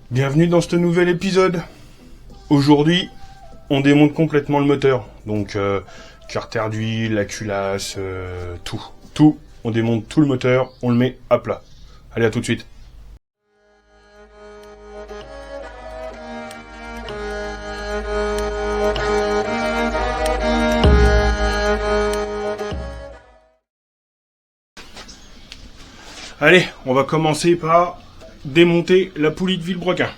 Bienvenue dans ce nouvel épisode. Aujourd'hui, on démonte complètement le moteur. Donc, carter d'huile, la culasse, tout. On démonte tout le moteur, on le met à plat. Allez, à tout de suite. Allez, on va commencer par démonter la poulie de Villebrequin.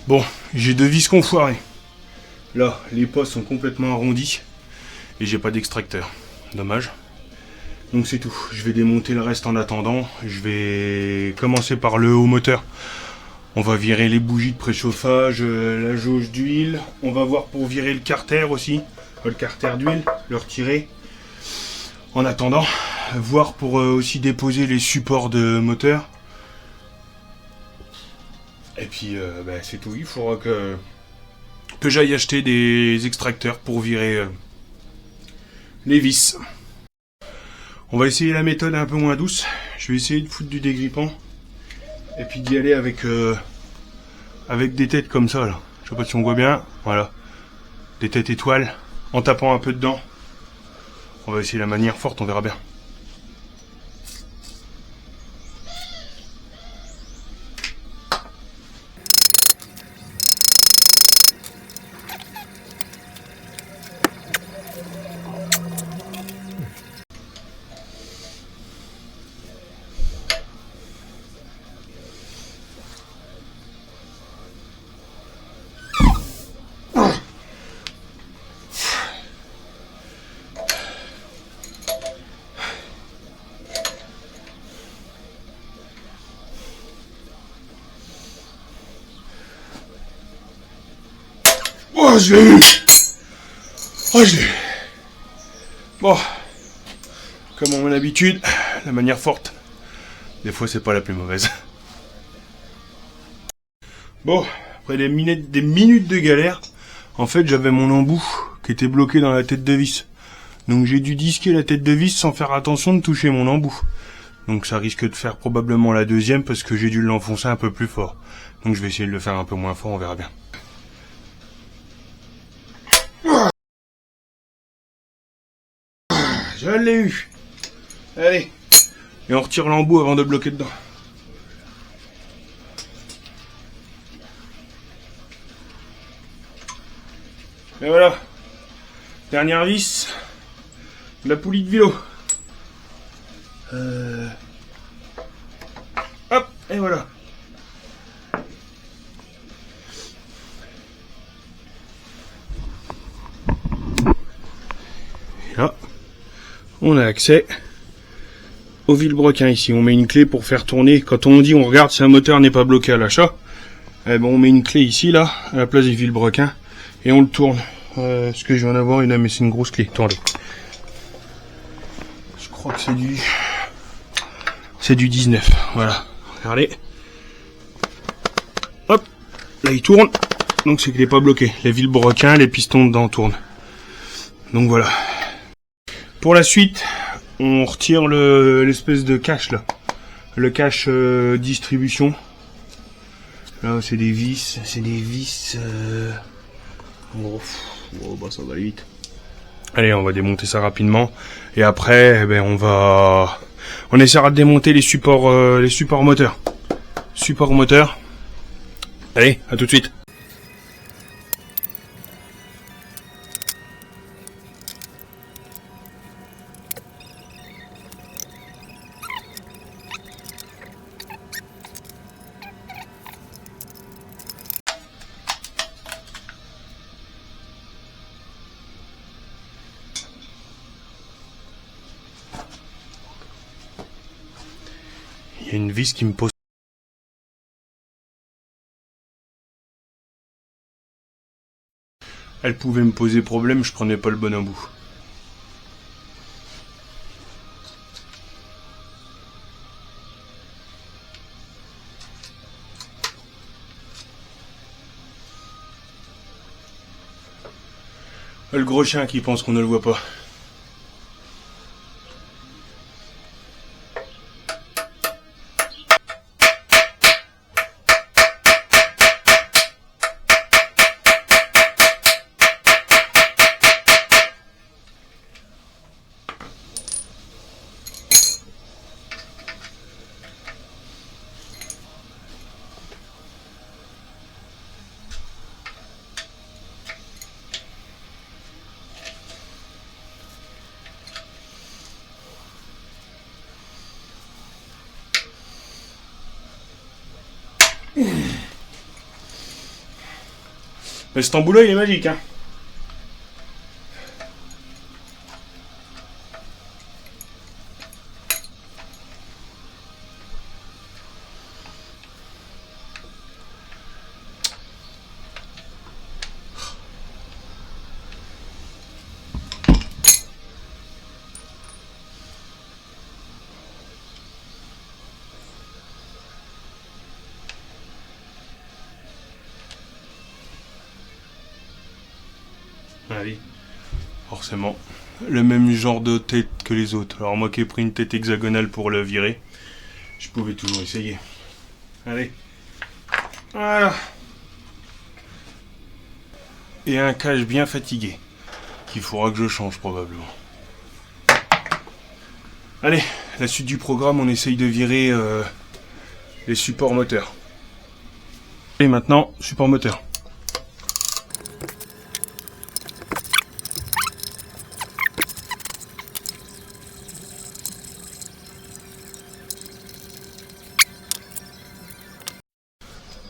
Bon, j'ai deux vis qu'on foiré. Là, les postes sont complètement arrondis et j'ai pas d'extracteur. Dommage. Donc c'est tout. Je vais démonter le reste en attendant. Je vais commencer par le haut moteur. On va virer les bougies de préchauffage, la jauge d'huile. On va voir pour virer le carter aussi. Le carter d'huile, le retirer. En attendant, voir pour aussi déposer les supports de moteur. Et puis, c'est tout. Il faudra que j'aille acheter des extracteurs pour virer les vis. On va essayer la méthode un peu moins douce. Je vais essayer de foutre du dégrippant. Et puis d'y aller avec des têtes comme ça, là. Je sais pas si on voit bien. Voilà. Des têtes étoiles. En tapant un peu dedans. On va essayer la manière forte, on verra bien. Oh, je l'ai eu! Oh, je l'ai eu! Bon, comme à mon habitude, la manière forte, des fois c'est pas la plus mauvaise. Bon, après des minutes de galère, en fait j'avais mon embout qui était bloqué dans la tête de vis. Donc j'ai dû disquer la tête de vis sans faire attention de toucher mon embout. Donc ça risque de faire probablement la deuxième parce que j'ai dû l'enfoncer un peu plus fort. Donc je vais essayer de le faire un peu moins fort, on verra bien. Je l'ai eu. Allez. Et on retire l'embout avant de bloquer dedans. Et voilà. Dernière vis. La poulie de vélo. Hop. Et voilà. Et là. On a accès au Villebrequin ici. On met une clé pour faire tourner. Quand on dit on regarde si un moteur n'est pas bloqué à l'achat, on met une clé ici, là, à la place du Villebrequin, et on le tourne. Est-ce que je vais en avoir une? Mais c'est une grosse clé. Attendez. Je crois que c'est du 19. Voilà. Regardez. Hop. Là, il tourne. Donc c'est qu'il n'est pas bloqué. Les Villebrequins, les pistons dedans tournent. Donc voilà. Pour la suite, on retire l'espèce de cache là, le cache distribution. Là, c'est des vis, ça va aller vite. Allez, on va démonter ça rapidement et après, on essaiera de démonter les supports moteurs. Support moteur. Allez, à tout de suite. Il y a une vis qui me pose. Elle pouvait me poser problème, je prenais pas le bon embout. Le gros chien qui pense qu'on ne le voit pas. Mais cet embout-là, il est magique, hein. Allez, forcément, le même genre de tête que les autres. Alors moi qui ai pris une tête hexagonale pour le virer, je pouvais toujours essayer. Allez, voilà. Et un cache bien fatigué, qu'il faudra que je change probablement. Allez, la suite du programme, on essaye de virer les supports moteurs. Et maintenant, support moteur.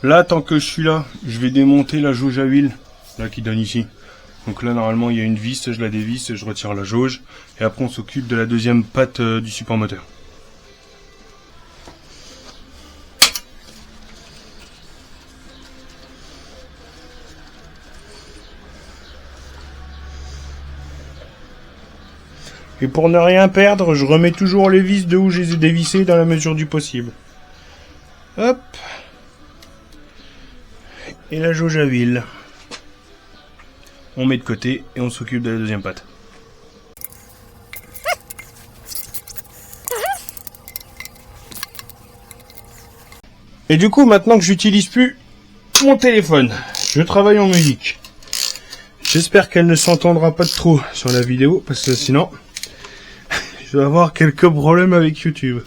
Là, tant que je suis là, je vais démonter la jauge à huile, là qui donne ici. Donc là, normalement, il y a une vis, je la dévisse, je retire la jauge, et après on s'occupe de la deuxième patte du support moteur. Et pour ne rien perdre, je remets toujours les vis de où je les ai dévissées dans la mesure du possible. Hop. Et la jauge à huile. On met de côté et on s'occupe de la deuxième patte. Et du coup, maintenant que j'utilise plus mon téléphone, je travaille en musique. J'espère qu'elle ne s'entendra pas de trop sur la vidéo, parce que sinon, je vais avoir quelques problèmes avec YouTube.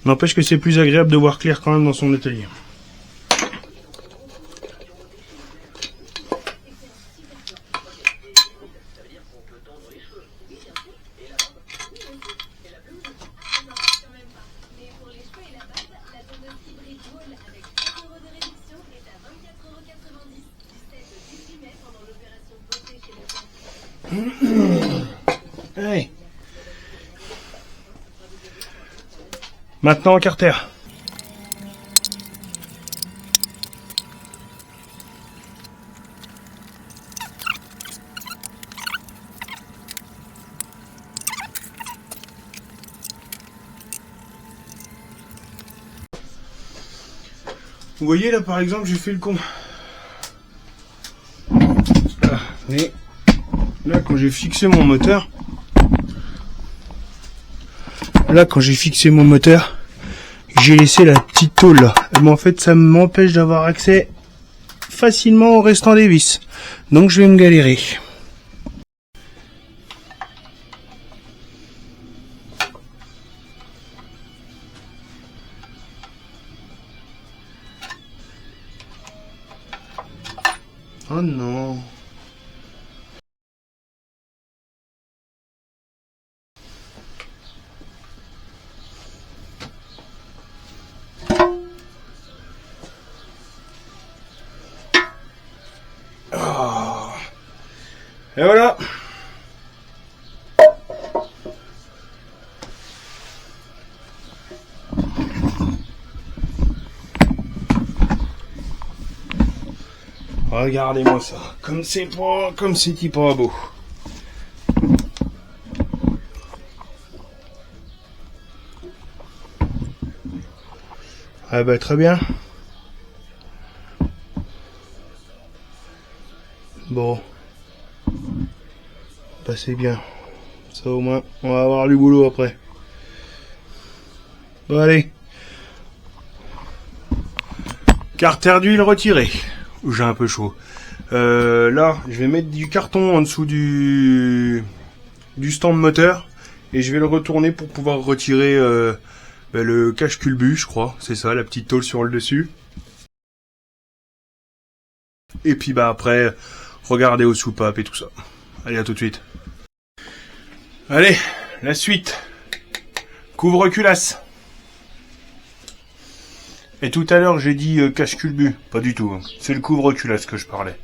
N'empêche que c'est plus agréable de voir clair quand même dans son atelier. Allez. Maintenant en carter. Vous voyez là par exemple j'ai fait le con. Et là quand j'ai fixé mon moteur. Là quand j'ai fixé mon moteur, j'ai laissé la petite tôle là. Mais en fait ça m'empêche d'avoir accès facilement au restant des vis. Donc je vais me galérer. Oh non. Oh. Et voilà. Regardez-moi ça. Comme c'est pas beau. Ah bah très bien. Bon. Bah c'est bien. Ça au moins, on va avoir du boulot après. Bon allez. Carter d'huile retiré. J'ai un peu chaud. Là, je vais mettre du carton en dessous du stand moteur. Et je vais le retourner pour pouvoir retirer le cache-culbut, je crois. C'est ça, la petite tôle sur le dessus. Et puis bah après, regarder aux soupapes et tout ça. Allez, à tout de suite. Allez, la suite. Couvre-culasse. Et tout à l'heure, j'ai dit cache-culbut. Pas du tout. Hein. C'est le couvre-culasse que je parlais.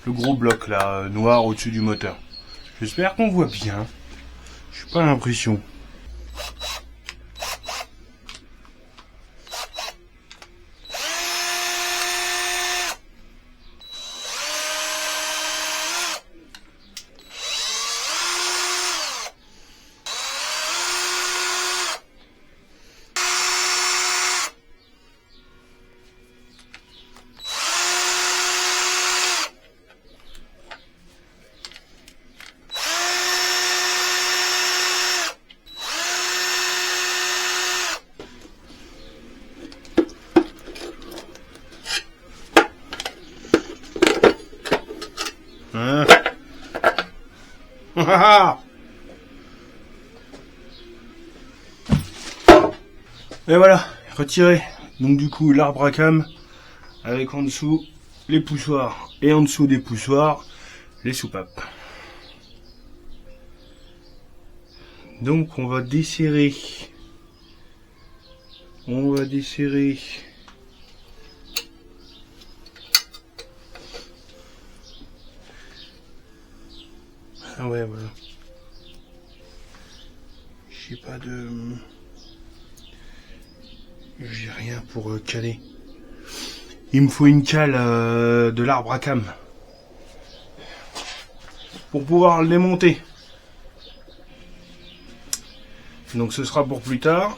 Le gros bloc là, noir au-dessus du moteur. J'espère qu'on voit bien. J'ai pas l'impression. Hein. Et voilà, retiré. Donc du coup l'arbre à cam avec en dessous les poussoirs et en dessous des poussoirs les soupapes. Donc on va desserrer. Ah ouais, voilà. J'ai pas de... J'ai rien pour caler. Il me faut une cale de l'arbre à cam. Pour pouvoir le démonter. Donc ce sera pour plus tard.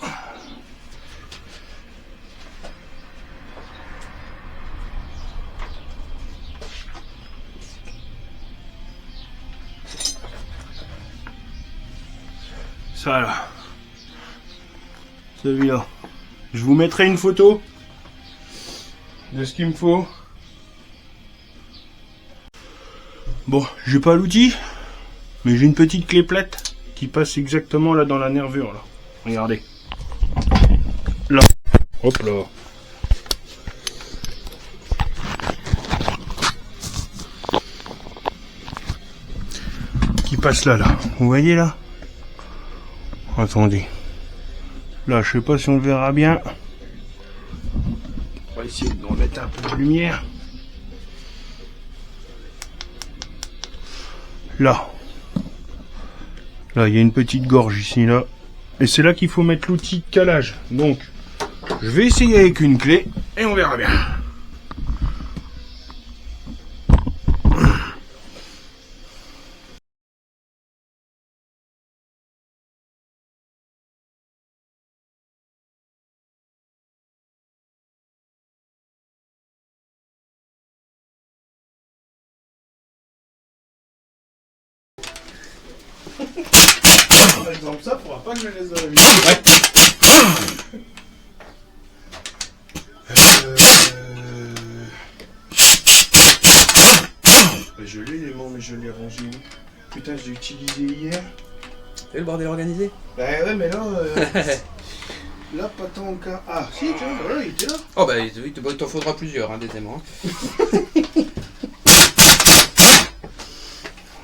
Ça là. Celui-là. Je vous mettrai une photo de ce qu'il me faut. Bon, j'ai pas l'outil, mais j'ai une petite clé plate qui passe exactement là dans la nervure là. Regardez. Là. Hop là. Qui passe là, là. Vous voyez là? Attendez. Là, je sais pas si on le verra bien. On va essayer de remettre un peu de lumière. Là. Là, il y a une petite gorge ici, là. Et c'est là qu'il faut mettre l'outil de calage. Donc, je vais essayer avec une clé et on verra bien. Par exemple, ça, faudra pas que je laisse dans la vidéo. Ouais. Je l'ai l'aimant, mais je l'ai rangé où? Putain, je l'ai utilisé hier. Et le bordel organisé? Bah ouais, mais là, là, pas tant qu'à... Ah, si, tiens, voilà, il était là. Oh bah, il t'en faudra plusieurs, hein, des aimants.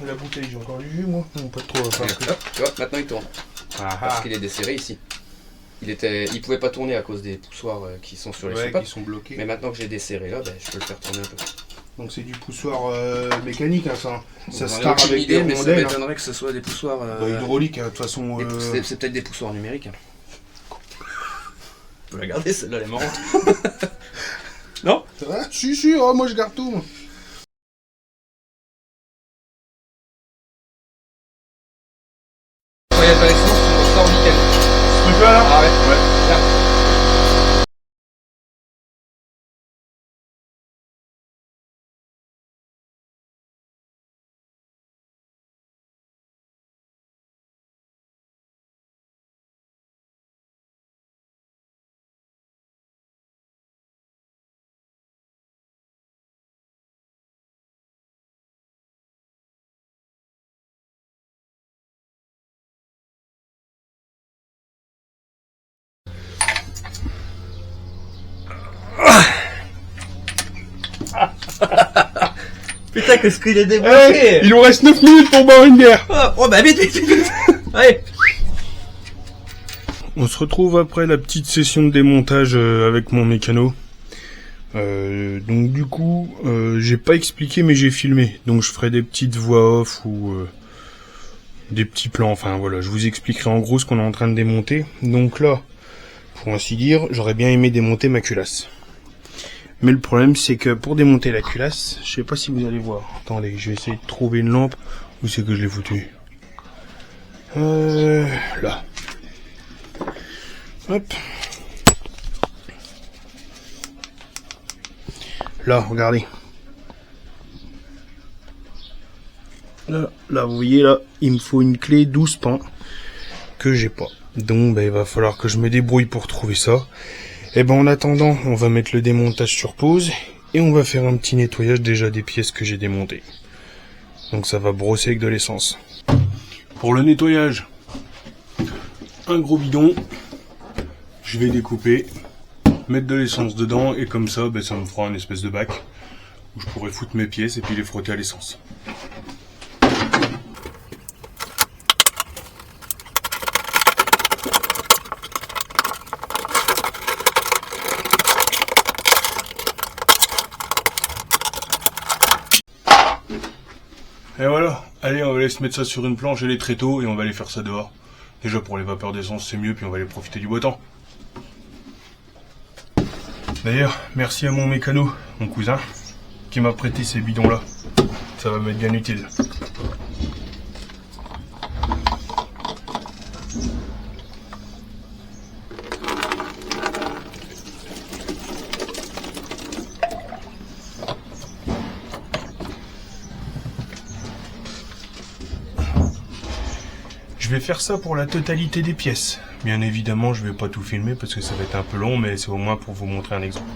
La bouteille, j'ai encore du jus, moi. Non, pas trop. Hop, tu vois, maintenant il tourne. Parce qu'il est desserré ici. Il pouvait pas tourner à cause des poussoirs qui sont sur les soupapes. Qui sont bloqués. Mais maintenant que j'ai desserré là, ben, je peux le faire tourner un peu. Donc c'est du poussoir mécanique, hein, ça. Ça se J'en ai tape aucune avec idée, des mais ça rondelles. m'étonnerait que ce soit des poussoirs Hydraulique, hein, de toute façon. C'est peut-être des poussoirs numériques. Hein. Tu peux la garder, celle-là, elle est marrante. Non? C'est vrai? Si, oh, moi je garde tout. Moi. Putain, qu'est-ce qu'il est débloqué. Hey, il nous reste 9 minutes pour boire une bière. Oh bah vite. Allez. On se retrouve après la petite session de démontage avec mon mécano. Donc du coup, j'ai pas expliqué mais j'ai filmé. Donc je ferai des petites voix off ou des petits plans. Enfin voilà, je vous expliquerai en gros ce qu'on est en train de démonter. Donc là, pour ainsi dire, j'aurais bien aimé démonter ma culasse. Mais le problème c'est que pour démonter la culasse, je sais pas si vous allez voir. Attendez, je vais essayer de trouver une lampe. Où c'est que je l'ai foutu? Là. Hop. Là, regardez. Là, vous voyez, là, il me faut une clé 12 pans que j'ai pas. Donc, il va falloir que je me débrouille pour trouver ça. Et en attendant, on va mettre le démontage sur pause et on va faire un petit nettoyage déjà des pièces que j'ai démontées. Donc, ça va brosser avec de l'essence. Pour le nettoyage, un gros bidon. Je vais découper, mettre de l'essence dedans et comme ça, ça me fera une espèce de bac où je pourrai foutre mes pièces et puis les frotter à l'essence. Et voilà, allez, on va aller se mettre ça sur une planche et les tréteaux et on va aller faire ça dehors. Déjà pour les vapeurs d'essence c'est mieux puis on va aller profiter du beau temps. D'ailleurs, merci à mon mécano, mon cousin, qui m'a prêté ces bidons-là. Ça va m'être bien utile. Je vais faire ça pour la totalité des pièces. Bien évidemment, je vais pas tout filmer parce que ça va être un peu long, mais c'est au moins pour vous montrer un exemple.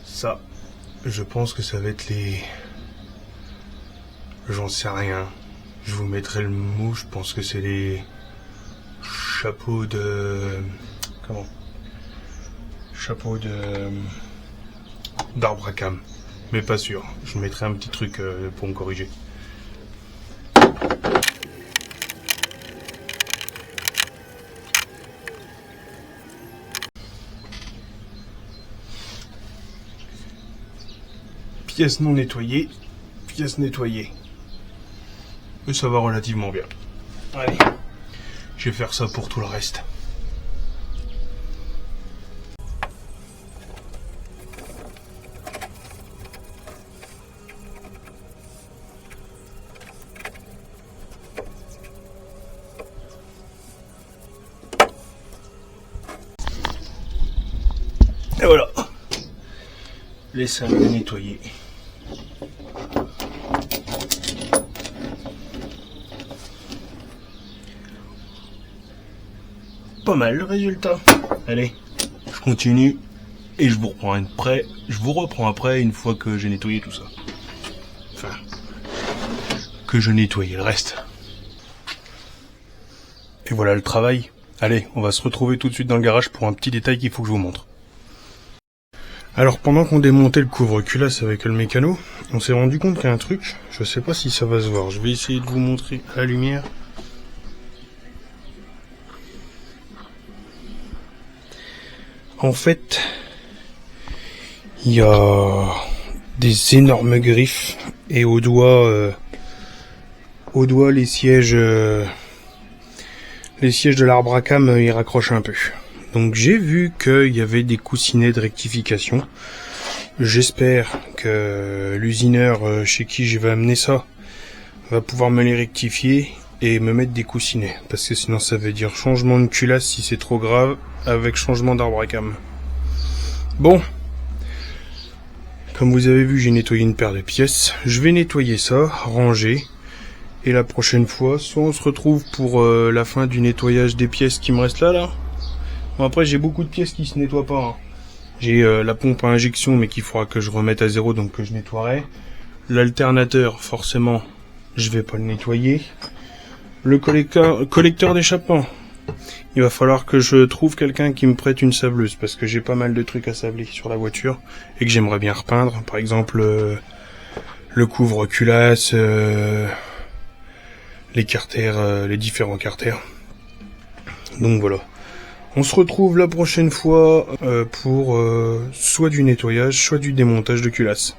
Ça, je pense que ça va être les... J'en sais rien. Je vous mettrai le mot, je pense que c'est les chapeaux de... Comment? Chapeaux de... d'arbre à cam. Mais pas sûr. Je mettrai un petit truc pour me corriger. Pièce non nettoyée, pièce nettoyée. Et ça va relativement bien. Allez, je vais faire ça pour tout le reste. Et voilà, les salles nettoyées. Pas mal le résultat. Allez, je continue et je vous reprends après une fois que j'ai nettoyé tout ça. Enfin, que je nettoie le reste. Et voilà le travail. Allez, on va se retrouver tout de suite dans le garage pour un petit détail qu'il faut que je vous montre. Alors pendant qu'on démontait le couvre-culasse avec le mécano, on s'est rendu compte qu'il y a un truc, je sais pas si ça va se voir, je vais essayer de vous montrer à la lumière. En fait, il y a des énormes griffes et au doigt les sièges de l'arbre à cam ils raccrochent un peu. Donc j'ai vu qu'il y avait des coussinets de rectification. J'espère que l'usineur chez qui je vais amener ça va pouvoir me les rectifier et me mettre des coussinets. Parce que sinon ça veut dire changement de culasse si c'est trop grave avec changement d'arbre à cam. Bon. Comme vous avez vu, j'ai nettoyé une paire de pièces. Je vais nettoyer ça, ranger. Et la prochaine fois, soit on se retrouve pour la fin du nettoyage des pièces qui me restent là. Bon, après, j'ai beaucoup de pièces qui se nettoient pas. Hein. J'ai la pompe à injection, mais qu'il faudra que je remette à zéro, donc que je nettoierai. L'alternateur, forcément, je vais pas le nettoyer. Le collecteur d'échappement, il va falloir que je trouve quelqu'un qui me prête une sableuse, parce que j'ai pas mal de trucs à sabler sur la voiture, et que j'aimerais bien repeindre. Par exemple, le couvre-culasse, les carters, les différents carters. Donc voilà. On se retrouve la prochaine fois pour soit du nettoyage, soit du démontage de culasse.